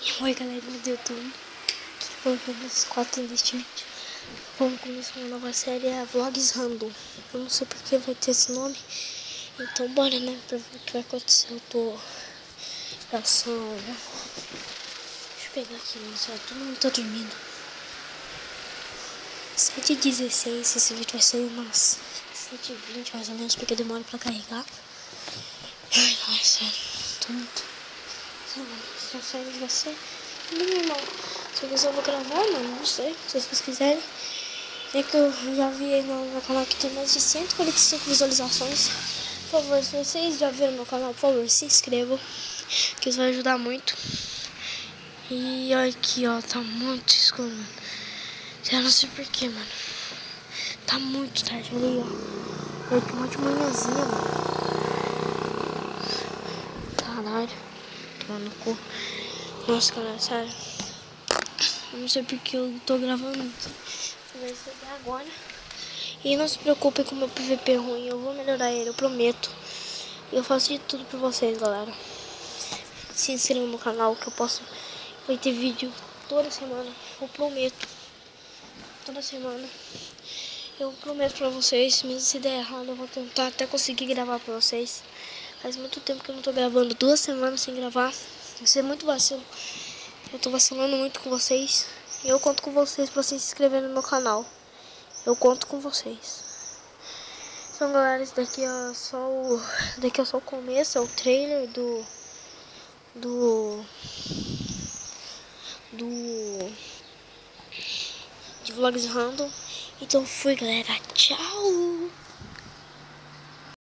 Oi galerinha do YouTube, aqui foi os 4 deste vídeo. Vamos começar uma nova série, a Vlogs Random. Eu não sei porque vai ter esse nome, então bora, né, pra ver o que vai acontecer. Já são... Deixa eu pegar aqui, gente, todo mundo tá dormindo. 7h16, esse vídeo vai sair umas 7h20 mais ou menos, porque demora pra carregar. Ai, sério, tô muito... Essa série vai ser normal. Se eu quiser eu vou gravar, mano, não sei, se vocês quiserem. É que eu já vi no meu canal que tem mais de 145 visualizações. Por favor, se vocês já viram meu canal, por favor, se inscrevam, que isso vai ajudar muito. E olha aqui, ó, tá muito escuro, mano. Já não sei porquê, mano. Tá muito tarde, olha aí, ó. Eu tô uma de manhãzinha, mano. Caralho. Tomar no cu. Nossa, cara, sério. Eu não sei porque eu tô gravando isso. Vai ser agora. E não se preocupem com o meu PVP ruim. Eu vou melhorar ele, eu prometo. E eu faço de tudo pra vocês, galera. Se inscrevam no canal que eu posso. Vai ter vídeo toda semana. Eu prometo. Toda semana. Eu prometo pra vocês. Mesmo se der errado, eu vou tentar até conseguir gravar pra vocês. Faz muito tempo que eu não tô gravando. 2 semanas sem gravar. Vai ser muito vacilo. Eu tô vacilando muito com vocês. E eu conto com vocês pra vocês se inscreverem no meu canal. Eu conto com vocês. Então, galera, esse daqui é só o... Daqui é só o começo, é o trailer de Vlogs Random. Então fui, galera. Tchau!